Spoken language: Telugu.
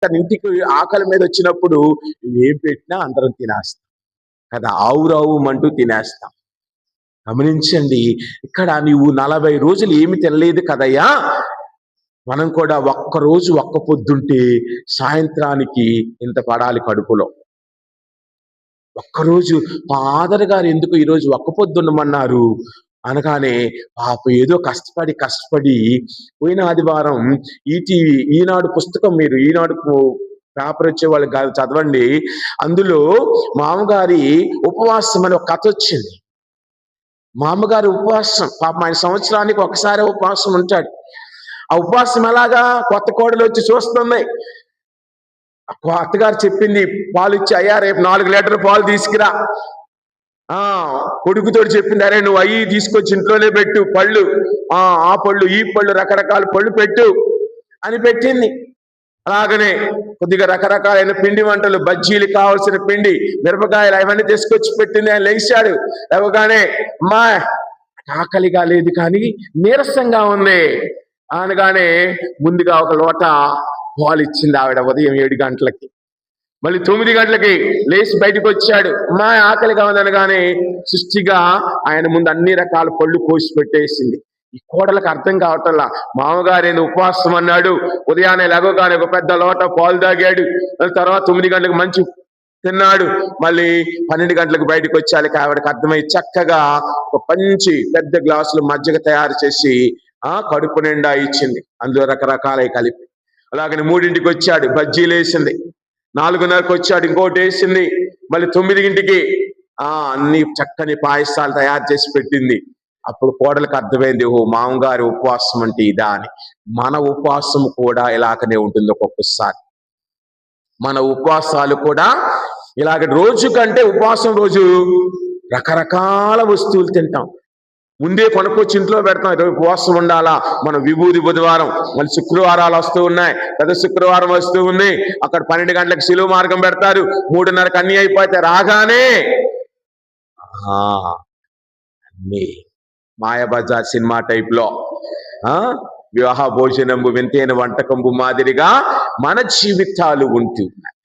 తన ఇంటికి ఆకలి మీద వచ్చినప్పుడు ఏం పెట్టినా అందరం తినేస్తాం కదా, ఆవురావుమంటూ తినేస్తాం. గమనించండి, ఇక్కడ నీవు 40 రోజులు ఏమి తినలేదు కదయ్యా, మనం కూడా ఒక్కరోజు ఒక్క పొద్దుంటే సాయంత్రానికి ఇంత పడాలి కడుపులో. ఒక్కరోజు ఫాదర్ గారు ఎందుకు ఈరోజు ఒక్క పొద్దున్నమన్నారు అనగానే పాప ఏదో కష్టపడి పోయిన ఆదివారం ఈటీవీ ఈనాడు పుస్తకం, మీరు ఈనాడు పేపర్ వచ్చే వాళ్ళు కాదు చదవండి, అందులో మామగారి ఉపవాసం అని ఒక కథ వచ్చింది. మామగారి ఉపవాసం, పాపం ఆయన సంవత్సరానికి ఒకసారి ఉపవాసం ఉంటాడు. ఆ ఉపవాసం ఎలాగా, కొత్త కోడలు వచ్చి చూస్తుంది. అత్తగారు చెప్పింది, పాలు ఇచ్చి, అయ్యా రేపు 4 లీటర్ల పాలు తీసుకురా. కొడుకుతో చెప్పింది, అరే నువ్వు అయ్యి తీసుకొచ్చి ఇంట్లోనే పెట్టు, పళ్ళు ఆ పళ్ళు ఈ పళ్ళు రకరకాల పళ్ళు పెట్టు అని పెట్టింది. అలాగనే కొద్దిగా రకరకాలైన పిండి వంటలు, బజ్జీలు కావాల్సిన పిండి, మిరపకాయలు అవన్నీ తీసుకొచ్చి పెట్టింది. ఆయన లేచాడు, లేవగానే అమ్మా ఆకలిగా లేదు కానీ నీరసంగా ఉంది అనగానే ముందుగా ఒక లోట పాలు ఇచ్చింది ఆవిడ. ఉదయం 7 గంటలకి, మళ్ళీ 9 గంటలకి లేచి బయటకు వచ్చాడు. అమ్మా ఆకలిగా ఉందనగానే సృష్టిగా ఆయన ముందు అన్ని రకాల పళ్ళు కోసి పెట్టేసింది. ఈ కోడలకు అర్థం కావటంలా, మామగారు ఉపవాసం అన్నాడు, ఉదయాన్నే లేవగానే ఒక పెద్ద లోట పాలు తాగాడు, తర్వాత 9 గంటలకు మంచి తిన్నాడు, మళ్ళీ 12 గంటలకు బయటకు వచ్చాలి. ఆవిడకి అర్థమై చక్కగా ఒక మంచి పెద్ద గ్లాసులు మజ్జిగ తయారు చేసి కడుపు నిండా ఇచ్చింది, అందులో రకరకాలవి కలిపి. అలాగని 3ంటికి వచ్చాడు, బజ్జీలు వేసింది. 4:30కి వచ్చాడు, ఇంకోటి వేసింది. మళ్ళీ 9ంటికి అన్ని చక్కని పాయసాలు తయారు చేసి పెట్టింది. అప్పుడు కోడలకు అర్థమైంది, ఓ మామగారి ఉపవాసం అంటే ఇదా అని. మన ఉపవాసం కూడా ఇలాగనే ఉంటుంది. ఒక్కొక్కసారి మన ఉపవాసాలు కూడా ఇలాగ, రోజు కంటే ఉపవాసం రోజు రకరకాల వస్తువులు తింటాం. ముందే కొనుక్కొచ్చి ఇంట్లో పెడతాం, ఈరోజు ఉపవాసం ఉండాలా. మనం విభూది బుధవారం, మళ్ళీ శుక్రవారాలు వస్తూ ఉన్నాయి, పెద్ద శుక్రవారం వస్తూ ఉంది. అక్కడ 12 గంటలకు శిలువ మార్గం పెడతారు, 3:30కి అన్ని అయిపోతే రాగానే అన్నీ మాయాబజార్ సినిమా టైప్ లో వివాహ భోజనంబు వింతైన వంటకంబు మాదిరిగా మన జీవితాలు ఉంటున్నాయి.